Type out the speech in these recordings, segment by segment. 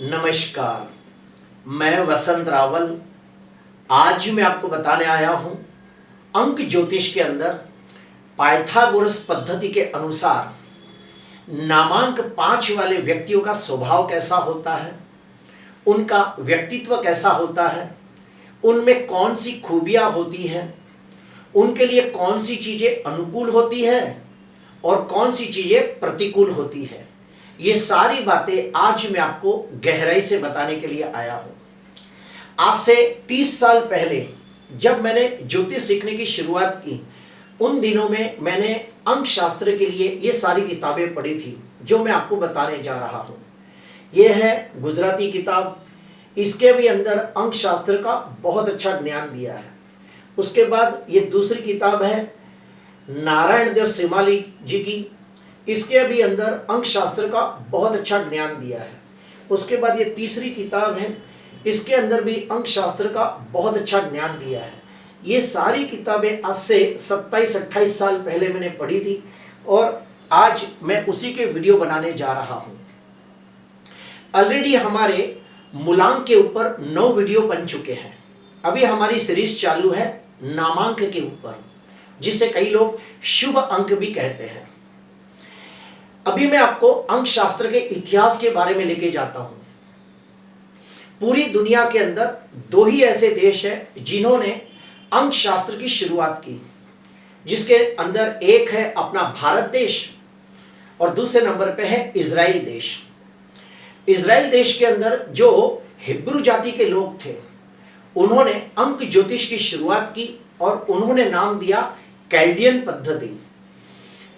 नमस्कार, मैं वसंत रावल। आज मैं आपको बताने आया हूं अंक ज्योतिष के अंदर पाइथागोरस पद्धति के अनुसार नामांक 5 वाले व्यक्तियों का स्वभाव कैसा होता है, उनका व्यक्तित्व कैसा होता है, उनमें कौन सी खूबियां होती हैं, उनके लिए कौन सी चीजें अनुकूल होती है और कौन सी चीजें प्रतिकूल होती है। ये सारी बातें आज मैं आपको गहराई से बताने के लिए आया हूं। आज से 30 साल पहले जब मैंने ज्योतिष सीखने की शुरुआत की, उन दिनों में मैंने अंक शास्त्र के लिए ये सारी किताबें पढ़ी थी जो मैं आपको बताने जा रहा हूं। ये है गुजराती किताब, इसके भी अंदर अंक शास्त्र का बहुत अच्छा ज्ञान दिया है। उसके बाद ये दूसरी किताब है नारायण देव श्रीमाली जी की, इसके भी अंदर अंक शास्त्र का बहुत अच्छा ज्ञान दिया है। उसके बाद ये तीसरी किताब है, इसके अंदर भी अंक शास्त्र का बहुत अच्छा ज्ञान दिया है। ये सारी किताबें आज से 27-28 साल पहले मैंने पढ़ी थी और आज मैं उसी के वीडियो बनाने जा रहा हूं। ऑलरेडी हमारे मूलांक के ऊपर 9 वीडियो बन चुके हैं। अभी हमारी सीरीज चालू है नामांक के ऊपर, जिसे कई लोग शुभ अंक भी कहते हैं। अभी मैं आपको अंक शास्त्र के इतिहास के बारे में लेके जाता हूं। पूरी दुनिया के अंदर 2 ही ऐसे देश हैं जिन्होंने अंक शास्त्र की शुरुआत की, जिसके अंदर एक है अपना भारत देश और दूसरे नंबर पे है इजराइल देश। इजराइल देश के अंदर जो हिब्रू जाति के लोग थे, उन्होंने अंक ज्योतिष की शुरुआत की और उन्होंने नाम दिया कैल्डियन पद्धति।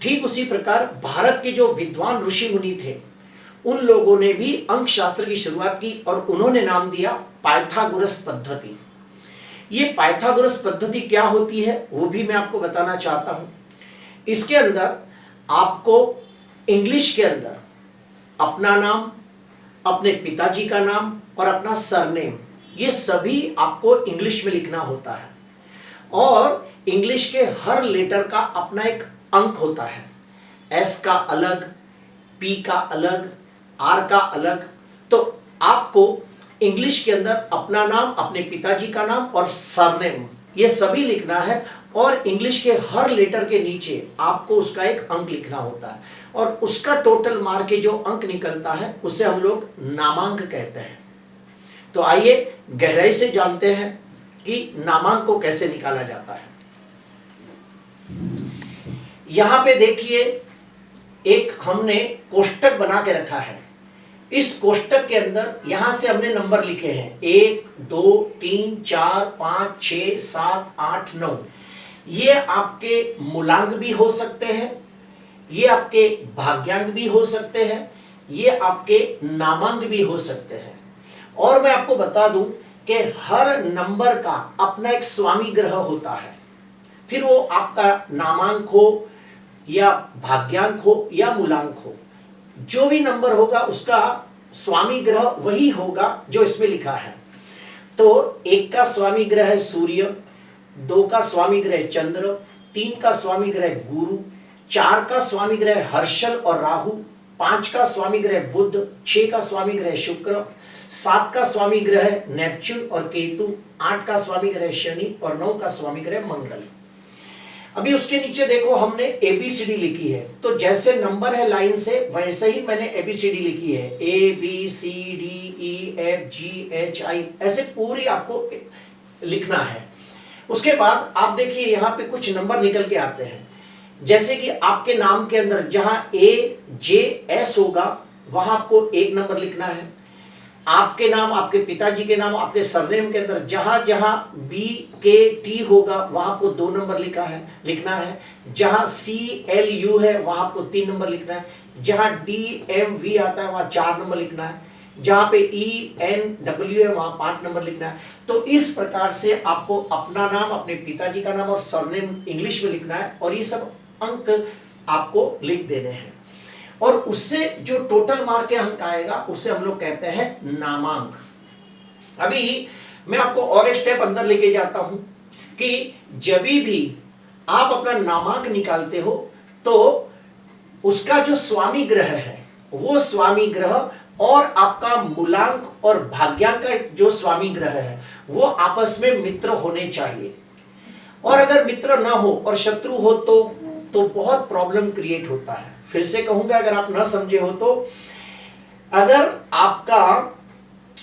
ठीक उसी प्रकार भारत के जो विद्वान ऋषि मुनि थे, उन लोगों ने भी अंक शास्त्र की शुरुआत की और उन्होंने नाम दिया पाइथागोरस पद्धति। ये पाइथागोरस पद्धति क्या होती है वो भी मैं आपको बताना चाहता हूं। इसके अंदर आपको इंग्लिश के अंदर अपना नाम, अपने पिताजी का नाम और अपना सरनेम, ये सभी आपको इंग्लिश में लिखना होता है और इंग्लिश के हर लेटर का अपना एक अंक होता है। एस का अलग, पी का अलग, आर का अलग। तो आपको इंग्लिश के अंदर अपना नाम, अपने पिताजी का नाम और सरनेम, ये सभी लिखना है और इंग्लिश के हर लेटर के नीचे आपको उसका एक अंक लिखना होता है और उसका टोटल मार के जो अंक निकलता है उसे हम लोग नामांक कहते हैं। तो आइए गहराई से जानते हैं कि नामांक को कैसे निकाला जाता है। यहां पे देखिए एक हमने कोष्टक बना के रखा है। इस कोष्टक के अंदर यहां से हमने नंबर लिखे हैं 1, 2, 3, 4, 5, 6, 7, 8, 9। ये आपके मूलांक भी हो सकते हैं, ये आपके भाग्यांक भी हो सकते हैं, ये आपके नामांक भी हो सकते हैं। और मैं आपको बता दूं कि हर नंबर का अपना एक स्वामी ग्रह होता है। फिर वो आपका नामांक हो या भाग्यांक हो या मूलांक हो, जो भी नंबर होगा उसका स्वामी ग्रह वही होगा जो इसमें लिखा है। तो 1 का स्वामी ग्रह है सूर्य, 2 का स्वामी ग्रह चंद्र, 3 का स्वामी ग्रह गुरु, 4 का स्वामी ग्रह हर्षल और राहु, 5 का स्वामी ग्रह बुध, 6 का स्वामी ग्रह शुक्र, 7 का स्वामी ग्रह नेपच्यून और केतु, 8 का स्वामी ग्रह शनि और 9 का स्वामी ग्रह मंगल। अभी उसके नीचे देखो हमने ABCD लिखी है, तो जैसे नंबर है लाइन से वैसे ही मैंने ABCD लिखी है, ABCDEFGHI, ऐसे पूरी आपको लिखना है। उसके बाद आप देखिए यहाँ पे कुछ नंबर निकल के आते हैं, जैसे कि आपके नाम के अंदर जहां AJS होगा वहां आपको 1 नंबर लिखना है। आपके नाम, आपके पिताजी के नाम, आपके सरनेम के अंदर जहां जहां BKT होगा वहां आपको 2 नंबर लिखना है। जहां CLU है वहां आपको 3 नंबर लिखना है। जहां DMV आता है वहां 4 नंबर लिखना है। जहां पे ENW है वहां 5 नंबर लिखना है। तो इस प्रकार से आपको अपना नाम, अपने पिताजी का नाम और सरनेम इंग्लिश में लिखना है और ये सब अंक आपको लिख देने हैं और उससे जो टोटल मार्क के अंक आएगा उसे हम लोग कहते हैं नामांक। अभी मैं आपको और एक स्टेप अंदर लेके जाता हूं कि जब भी आप अपना नामांक निकालते हो तो उसका जो स्वामी ग्रह है वो स्वामी ग्रह और आपका मूलांक और भाग्यांक का जो स्वामी ग्रह है वो आपस में मित्र होने चाहिए। और अगर मित्र ना हो और शत्रु हो तो बहुत प्रॉब्लम क्रिएट होता है। फिर से कहूंगा, अगर आप ना समझे हो तो अगर आपका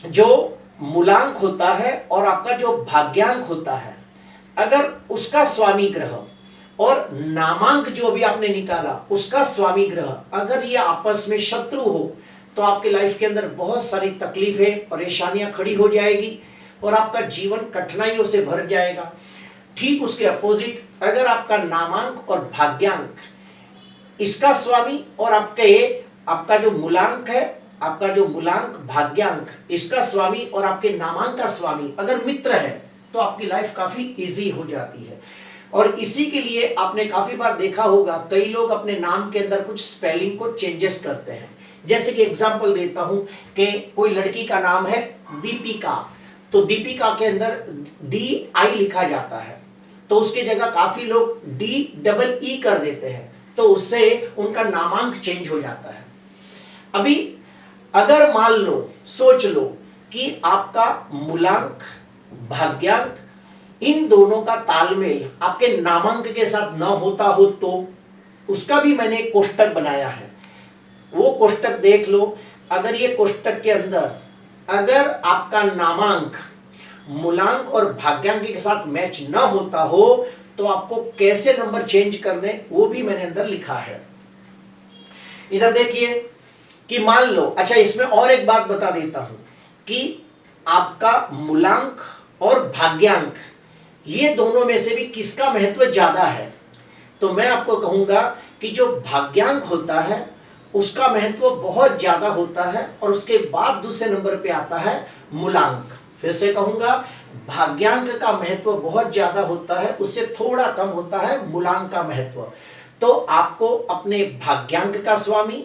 जो मूलांक होता है और आपका जो भाग्यांक होता है, अगर उसका स्वामी ग्रह और नामांक जो अभी आपने निकाला उसका स्वामी ग्रह अगर ये आपस में शत्रु हो तो आपके लाइफ के अंदर बहुत सारी तकलीफें, परेशानियां खड़ी हो जाएगी और आपका जीवन कठिनाइयों से भर जाएगा। ठीक उसके अपोजिट, अगर आपका नामांक और भाग्यांक इसका स्वामी और आपका जो मूलांक है, आपका जो मूलांक भाग्यांक इसका स्वामी और आपके नामांक का स्वामी अगर मित्र है तो आपकी लाइफ काफी इजी हो जाती है। और इसी के लिए आपने काफी बार देखा होगा, कई लोग अपने नाम के अंदर कुछ स्पेलिंग को चेंजेस करते हैं। जैसे कि एग्जांपल देता हूं कि कोई लड़की का नाम है दीपिका, तो दीपिका के अंदर DI लिखा जाता है, तो उसकी जगह काफी लोग DEE कर देते हैं, तो उससे उनका नामांक चेंज हो जाता है। अभी अगर मान लो, सोच लो कि आपका मूलांक, भाग्यांक इन दोनों का तालमेल आपके नामांक के साथ न होता हो तो उसका भी मैंने एक कोष्टक बनाया है, वो कोष्टक देख लो। अगर ये कोष्टक के अंदर अगर आपका नामांक मूलांक और भाग्यांक के साथ मैच न होता हो तो आपको कैसे नंबर चेंज करने वो भी मैंने अंदर लिखा है। इधर देखिए कि मान लो, अच्छा इसमें और एक बात बता देता हूं कि आपका मूलांक और भाग्यांक ये दोनों में से भी किसका महत्व ज्यादा है, तो मैं आपको कहूंगा कि जो भाग्यांक होता है उसका महत्व बहुत ज्यादा होता है और उसके बाद दूसरे नंबर पे आता है मूलांक। फिर से कहूंगा, भाग्यांक का महत्व बहुत ज्यादा होता है, उससे थोड़ा कम होता है मूलांक का महत्व। तो आपको अपने भाग्यांक का स्वामी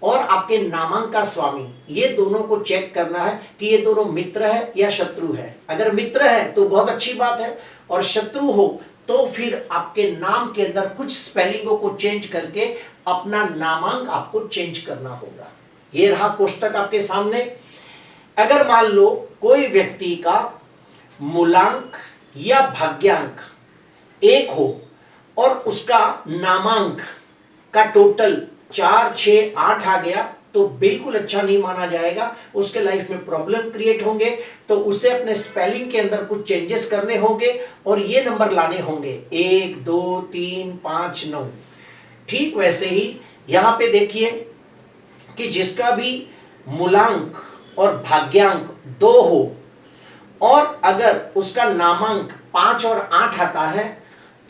और आपके नामांक का स्वामी ये दोनों को चेक करना है कि ये दोनों मित्र है या शत्रु है। अगर मित्र है तो बहुत अच्छी बात है, और शत्रु हो तो फिर आपके नाम के अंदर कुछ स्पेलिंगों को चेंज करके अपना नामांक आपको चेंज करना होगा। ये रहा कोष्टक आपके सामने। अगर मान लो कोई व्यक्ति का मूलांक या भाग्यांक 1 हो और उसका नामांक का टोटल 4, 6, 8 आ गया तो बिल्कुल अच्छा नहीं माना जाएगा, उसके लाइफ में प्रॉब्लम क्रिएट होंगे, तो उसे अपने स्पेलिंग के अंदर कुछ चेंजेस करने होंगे और ये नंबर लाने होंगे 1, 2, 3, 5, 9। ठीक वैसे ही यहां पे देखिए कि जिसका भी मूलांक और भाग्यांक 2 हो और अगर उसका नामांक 5 और 8 आता है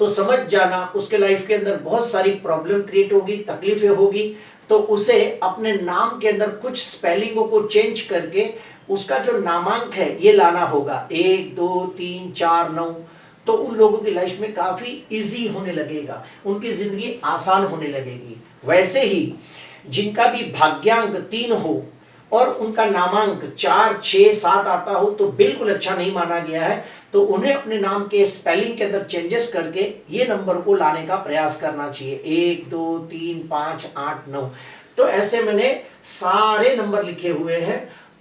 तो समझ जाना उसके लाइफ के अंदर बहुत सारी प्रॉब्लम क्रिएट होगी, तकलीफें होगी। तो उसे अपने नाम के अंदर कुछ स्पेलिंगों को चेंज करके उसका जो नामांक है ये लाना होगा 1, 2, 3, 4, 9। तो उन लोगों की लाइफ में काफी इजी होने लगेगा, उनकी जिंदगी आसान होने लगेगी। वैसे ही जिनका भी भाग्यांक 3 हो और उनका नामांक 4, 6, 7 आता हो तो बिल्कुल अच्छा नहीं माना गया है, तो उन्हें अपने नाम के स्पेलिंग के अंदर चेंजेस करके ये नंबर को लाने का प्रयास करना चाहिए 1, 2, 3, 5, 8, 9। तो ऐसे मैंने सारे नंबर लिखे हुए हैं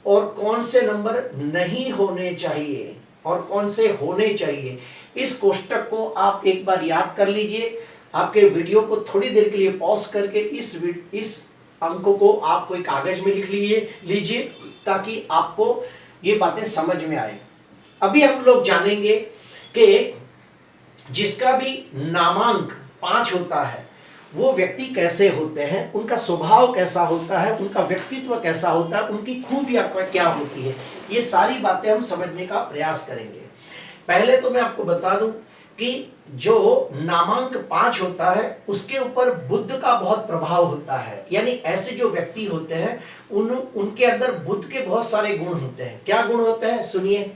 और कौन से नंबर नहीं होने चाहिए और कौन से होने चाहिए, इस कोष्टक को आप एक बार याद कर लीजिए। आपके वीडियो को थोड़ी देर के लिए पॉज करके इस अंकों को आप कोई कागज में लिख लीजिए ताकि आपको ये बातें समझ में आए। अभी हम लोग जानेंगे कि जिसका भी नामांक 5 होता है वो व्यक्ति कैसे होते हैं, उनका स्वभाव कैसा होता है, उनका व्यक्तित्व कैसा होता है, उनकी खूबियां क्या होती है, ये सारी बातें हम समझने का प्रयास करेंगे। पहले तो मैं आपको बता दूं कि जो नामांक 5 होता है उसके ऊपर बुध का बहुत प्रभाव होता है, यानी ऐसे जो व्यक्ति होते हैं उनके अंदर बुध के बहुत सारे गुण होते हैं। क्या गुण होते हैं सुनिए।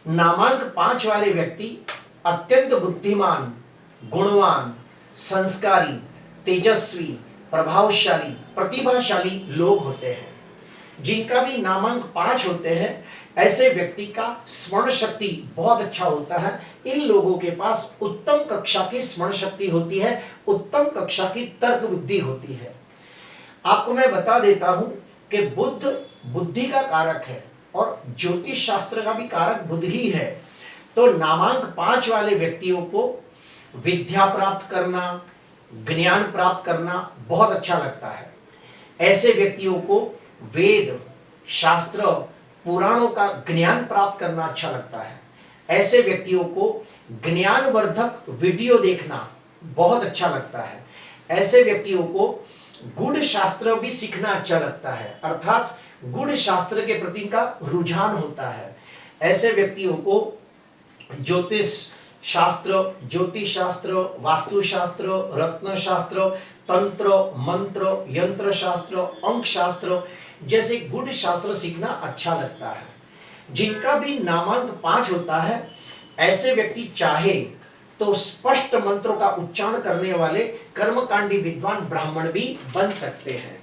नामांक 5 वाले व्यक्ति अत्यंत बुद्धिमान, गुणवान, संस्कारी, तेजस्वी, प्रभावशाली, प्रतिभाशाली लोग होते हैं। जिनका भी नामांक 5 होते हैं ऐसे व्यक्ति का स्मरण शक्ति बहुत अच्छा होता है। इन लोगों के पास उत्तम कक्षा की स्मरण शक्ति होती है, उत्तम कक्षा की तर्क बुद्धि होती है। आपको मैं बता देता हूं कि बुध बुद्धि का कारक है और ज्योतिष शास्त्र का भी कारक बुध ही है, तो नामांक 5 वाले व्यक्तियों को विद्या प्राप्त करना, ज्ञान प्राप्त करना बहुत अच्छा लगता है। ऐसे व्यक्तियों को वेद, शास्त्र, पुराणों का ज्ञान प्राप्त करना अच्छा लगता है। ऐसे व्यक्तियों को ज्ञानवर्धक वीडियो देखना बहुत अच्छा लगता है। ऐसे व्यक्तियों को गुड़ शास्त्र भी सीखना अच्छा लगता है, अर्थात गुड़ शास्त्र के प्रति इनका रुझान होता है। ऐसे व्यक्तियों को ज्योतिष शास्त्र, वास्तु शास्त्र, रत्न शास्त्र, तंत्र, मंत्र, यंत्र शास्त्र, अंक शास्त्र जैसे गुड़ शास्त्र सीखना अच्छा लगता है। जिनका भी नामांक 5 होता है, ऐसे व्यक्ति चाहे तो स्पष्ट मंत्रों का उच्चारण करने वाले कर्मकांडी विद्वान ब्राह्मण भी बन सकते हैं।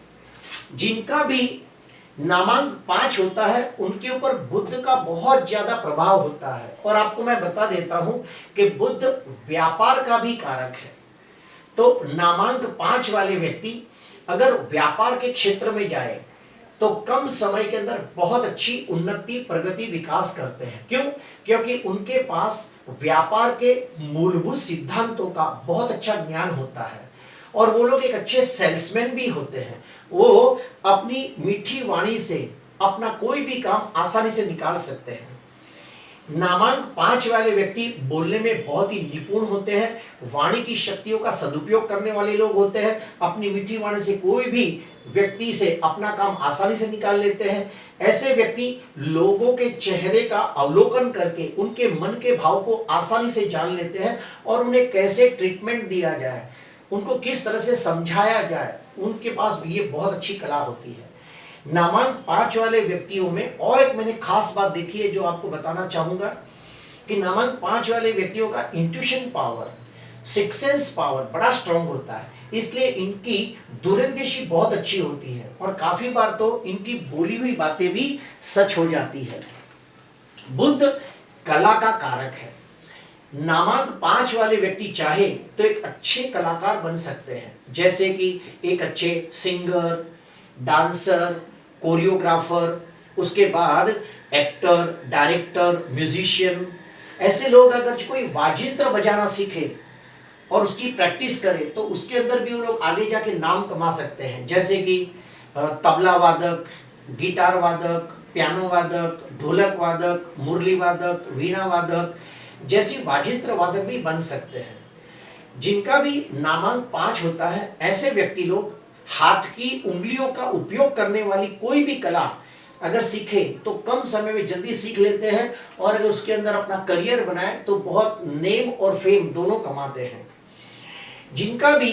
जिनका भी नामांक 5 होता है, उनके ऊपर बुध का बहुत ज्यादा प्रभाव होता है। और आपको मैं बता देता हूं कि बुध व्यापार का भी कारक है। तो नामांक 5 वाले व्यक्ति अगर व्यापार के क्षेत्र में जाए तो कम समय के अंदर बहुत अच्छी उन्नति, प्रगति, विकास करते हैं। क्यों? क्योंकि उनके पास व्यापार के मूलभूत सिद्धांतों का बहुत अच्छा ज्ञान होता है और वो लोग एक अच्छे सेल्समैन भी होते हैं। वो अपनी मीठी वाणी से अपना कोई भी काम आसानी से निकाल सकते हैं। नामांक 5 वाले व्यक्ति बोलने में बहुत ही निपुण होते हैं, वाणी की शक्तियों का सदुपयोग करने वाले लोग होते हैं। अपनी मीठी वाणी से कोई भी व्यक्ति से अपना काम आसानी से निकाल लेते हैं। ऐसे व्यक्ति लोगों के चेहरे का अवलोकन करके उनके मन के भाव को आसानी से जान लेते हैं और उन्हें कैसे ट्रीटमेंट दिया जाए, उनको किस तरह से समझाया जाए, उनके पास भी ये बहुत अच्छी कला होती है। नामांक 5 वाले व्यक्तियों में और एक मैंने खास बात देखी है जो आपको बताना चाहूंगा कि नामांक 5 वाले व्यक्तियों का intuition power, six sense power बड़ा स्ट्रांग होता है। इसलिए इनकी दूरंदेशी बहुत अच्छी होती है और काफी बार तो इनकी बोली हुई बातें भी सच हो जाती है। बुध कला का कारक है। नामांक 5 वाले व्यक्ति चाहे तो एक अच्छे कलाकार बन सकते हैं, जैसे कि एक अच्छे सिंगर, डांसर, कोरियोग्राफर, उसके बाद एक्टर, डायरेक्टर, म्यूजिशियन। ऐसे लोग अगर कोई वाजिंत्र बजाना सीखे और उसकी प्रैक्टिस करे तो उसके अंदर भी वो लोग आगे जाके नाम कमा सकते हैं, जैसे कि तबला वादक, गिटार वादक, पियानो वादक, ढोलक वादक, मुरली वादक, वीणा वादक जैसी वाजिंत्र वादक भी बन सकते हैं। जिनका भी नामांक 5 होता है, ऐसे व्यक्ति लोग हाथ की उंगलियों का उपयोग करने वाली कोई भी कला अगर सीखे तो कम समय में जल्दी सीख लेते हैं और अगर उसके अंदर अपना करियर बनाए तो बहुत नेम और फेम दोनों कमाते हैं। जिनका भी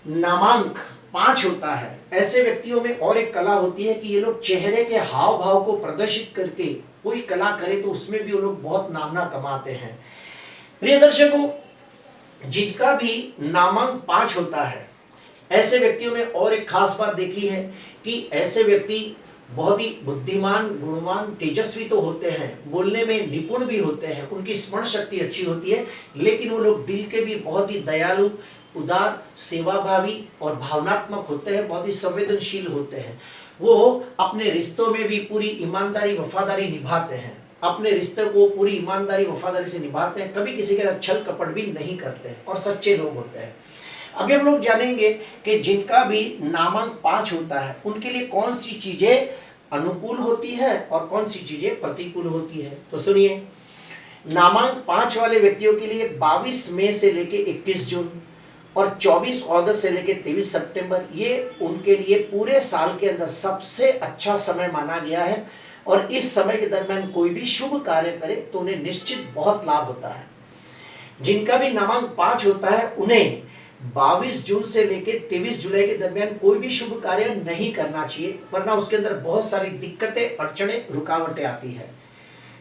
नामांक 5 होता है, ऐसे व्यक्तियों में और एक कला होती है कि ये लोग चेहरे के हाव भाव को प्रदर्शित करके कोई कला करे तो उसमें भी वो लोग बहुत नामना कमाते हैं। प्रिय दर्शकों, जिनका भी नामांक 5 होता है, ऐसे व्यक्तियों में और एक खास बात देखी है कि ऐसे व्यक्ति बहुत ही बुद्धिमान, गुणवान, तेजस्वी तो होते हैं, बोलने में निपुण भी होते हैं, उनकी स्मरण शक्ति अच्छी होती है, लेकिन वो लोग दिल के भी बहुत ही दयालु, उदार, सेवाभावी और भावनात्मक होते हैं, बहुत ही संवेदनशील होते हैं। वो अपने रिश्तों में भी पूरी ईमानदारी, वफादारी निभाते हैं, अपने रिश्ते को पूरी ईमानदारी, वफादारी से निभाते हैं, कभी किसी के साथ छल कपट भी नहीं करते हैं और सच्चे लोग होते हैं। अभी हम लोग जानेंगे कि जिनका भी नामांक 5 होता है उनके लिए कौन सी चीजें अनुकूल होती है और कौन सी चीजें प्रतिकूल होती है। तो सुनिए, नामांक 5 वाले व्यक्तियों के लिए 22 मई से लेके 21 जून और 24 अगस्त से लेके 23 सितंबर ये उनके लिए पूरे साल के अंदर सबसे अच्छा समय माना गया है और इस समय के दरमियान कोई भी शुभ कार्य करे तो उन्हें निश्चित बहुत लाभ होता है। जिनका भी नामांक 5 होता है उन्हें 22 जून से लेके 23 जुलाई के दरमियान कोई भी शुभ कार्य नहीं करना चाहिए, वरना उसके अंदर बहुत सारी दिक्कतें, अड़चने, रुकावटें आती है।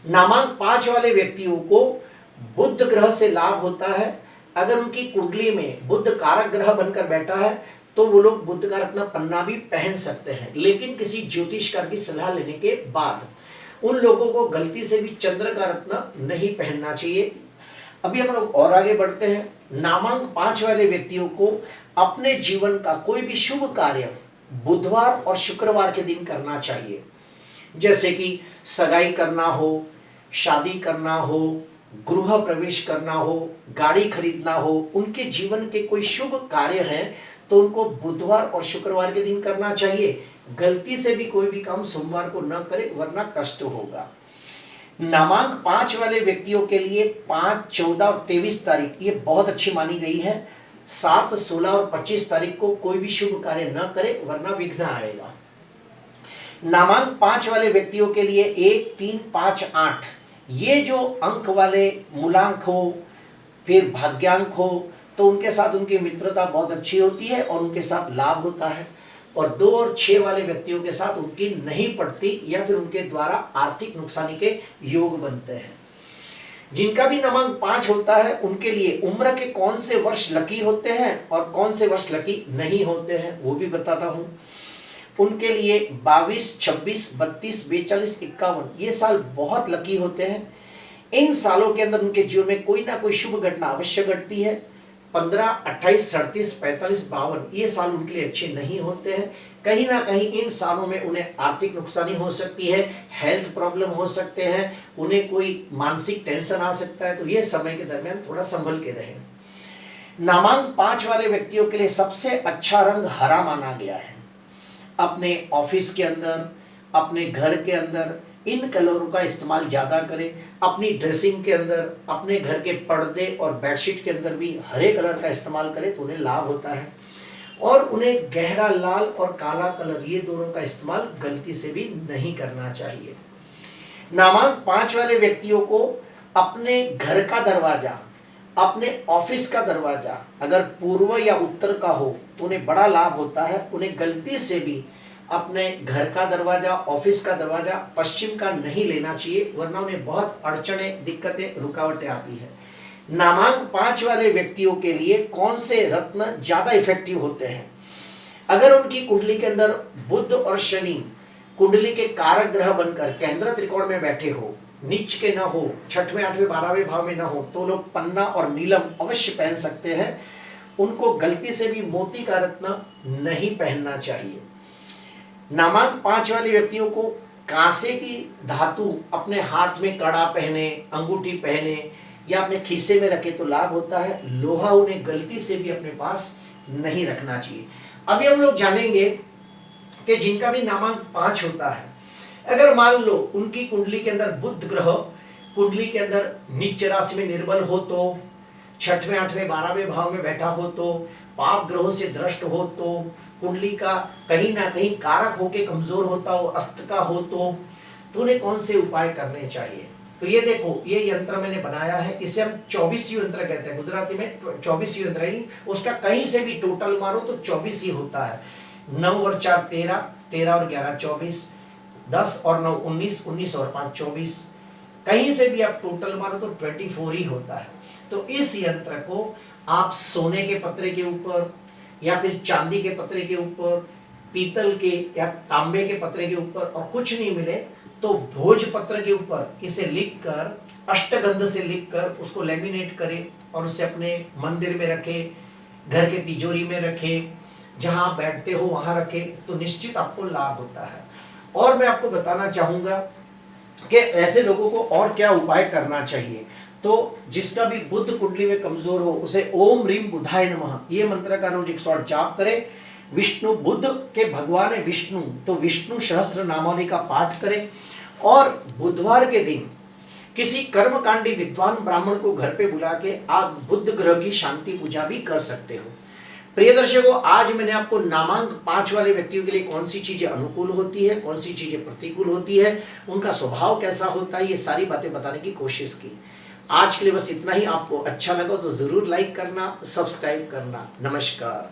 नामांक 5 वाले व्यक्तियों को बुध ग्रह से लाभ होता है। अगर उनकी कुंडली में बुध कारक ग्रह बनकर बैठा है तो वो लोग बुध का रत्न पन्ना भी पहन सकते हैं, लेकिन किसी ज्योतिषकार की सलाह लेने के बाद। उन लोगों को गलती से भी चंद्र का रत्न नहीं पहनना चाहिए। अभी हम लोग और आगे बढ़ते हैं। नामांक 5 वाले व्यक्तियों को अपने जीवन का कोई भी शुभ कार्य बुधवार और शुक्रवार के दिन करना चाहिए। जैसे कि सगाई करना हो, शादी करना हो, गृह प्रवेश करना हो, गाड़ी खरीदना हो, उनके जीवन के कोई शुभ कार्य हैं तो उनको बुधवार और शुक्रवार के दिन करना चाहिए। गलती से भी कोई भी काम सोमवार को न करे वरना कष्ट होगा। नामांक 5 वाले व्यक्तियों के लिए 5, 14 और 23 तारीख ये बहुत अच्छी मानी गई है। 7, 16 और 25 तारीख को कोई भी शुभ कार्य न करे वरना विघ्न आएगा। नामांक 5 वाले व्यक्तियों के लिए 1, 3, 5, 8 ये जो अंक वाले मूलांक हो, फिर भाग्यांक हो, तो उनके साथ उनकी मित्रता बहुत अच्छी होती है और उनके साथ लाभ होता है। और 2 और 6 वाले व्यक्तियों के साथ उनकी नहीं पड़ती या फिर उनके द्वारा आर्थिक नुकसानी के योग बनते हैं। जिनका भी नामांक 5 होता है उनके लिए उम्र के कौन से वर्ष लकी होते हैं और कौन से वर्ष लकी नहीं होते हैं वो भी बताता हूं। उनके लिए 22, 26, 32, 42, 51 ये साल बहुत लकी होते हैं। इन सालों के अंदर उनके जीवन में कोई ना कोई शुभ घटना अवश्य घटती है। 15, 28, 37, 45, 52 ये साल उनके लिए अच्छे नहीं होते हैं। कहीं ना कहीं इन सालों में उन्हें आर्थिक नुकसानी हो सकती है, हेल्थ प्रॉब्लम हो सकते हैं, उन्हें कोई मानसिक टेंशन आ सकता है, तो ये समय के दरमियान थोड़ा संभल के रहें। नामांक 5 वाले व्यक्तियों के लिए सबसे अच्छा रंग हरा माना गया है। अपने ऑफिस के अंदर, अपने घर के अंदर इन कलरों का इस्तेमाल ज़्यादा करें। अपनी ड्रेसिंग के अंदर, अपने घर के पर्दे और बेडशीट के अंदर भी हरे कलर का इस्तेमाल करें तो उन्हें लाभ होता है। और उन्हें गहरा लाल और काला कलर ये दोनों का इस्तेमाल गलती से भी नहीं करना चाहिए। नामांक 5 वाले व्यक्तियों को अपने घर का दरवाजा, अपने ऑफिस का दरवाजा अगर पूर्व या उत्तर का हो तो उन्हें बड़ा लाभ होता है। उन्हें गलती से भी अपने घर का दरवाजा, ऑफिस का दरवाजा पश्चिम का नहीं लेना चाहिए वरना उन्हें बहुत अड़चनें, दिक्कतें, रुकावटें आती है। नामांक 5 वाले व्यक्तियों के लिए कौन से रत्न ज्यादा इफेक्टिव होते हैं? अगर उनकी कुंडली के अंदर बुध और शनि कुंडली के कारक ग्रह बनकर केंद्र त्रिकोण में बैठे हो, नीच के न हो, 6वें, 8वें, 12वें भाव में न हो, तो लोग पन्ना और नीलम अवश्य पहन सकते हैं। उनको गलती से भी मोती का रत्न नहीं पहनना चाहिए। नामांक 5 वाले व्यक्तियों को कांसे की धातु अपने हाथ में कड़ा पहने, अंगूठी पहने या अपने खीसे में रखे तो लाभ होता है। लोहा उन्हें गलती से भी अपने पास नहीं रखना चाहिए। अभी हम लोग जानेंगे कि जिनका भी नामांक 5 होता है, अगर मान लो उनकी कुंडली के अंदर बुध ग्रह कुंडली के अंदर नीच राशि में निर्बल हो, तो 6वें, 8वें, 12वें भाव में बैठा हो, तो पाप ग्रहों से दृष्ट हो, तो कुंडली का कहीं ना कहीं कारक होके कमजोर होता हो, अस्त का हो, तो उन्हें कौन से उपाय करने चाहिए? तो ये देखो, ये यंत्र मैंने बनाया है, इसे हम 24 यंत्र कहते हैं। गुजराती में 24 यंत्र ही, उसका कहीं से भी टोटल मारो तो 24 ही होता है। 9 और 4 13, 13 और 11 24, 10 और 9 19, 19 और 5 24, कहीं से भी आप टोटल मारो तो 24 ही होता है। तो इस यंत्र को आप सोने के पत्रे के ऊपर या फिर चांदी के पत्रे के ऊपर, पीतल के या तांबे के पत्रे के ऊपर, और कुछ नहीं मिले तो भोज पत्र के ऊपर इसे लिखकर, अष्टगंध से लिखकर उसको लेमिनेट करें और उसे अपने मंदिर में रखें, घर के तिजोरी में रखें, जहां बैठते हो वहां रखें, तो निश्चित आपको लाभ होता है। और मैं आपको बताना चाहूंगा कि ऐसे लोगों को और क्या उपाय करना चाहिए। तो जिसका भी बुध कुंडली में कमजोर हो उसे ओम रीम बुधाय नमः ये मंत्र का रोज 108 जाप करे। विष्णु, बुध के भगवान है विष्णु, तो विष्णु सहस्त्र नामावली का पाठ करें। और बुधवार के दिन किसी कर्मकांडी विद्वान ब्राह्मण को घर पे बुला के आप बुध ग्रह की शांति पूजा भी कर सकते हो। प्रिय दर्शकों, आज मैंने आपको नामांक 5 वाले व्यक्तियों के लिए कौन सी चीजें अनुकूल होती है, कौन सी चीजें प्रतिकूल होती है, उनका स्वभाव कैसा होता है, ये सारी बातें बताने की कोशिश की। आज के लिए बस इतना ही। आपको अच्छा लगा तो जरूर लाइक करना, सब्सक्राइब करना। नमस्कार।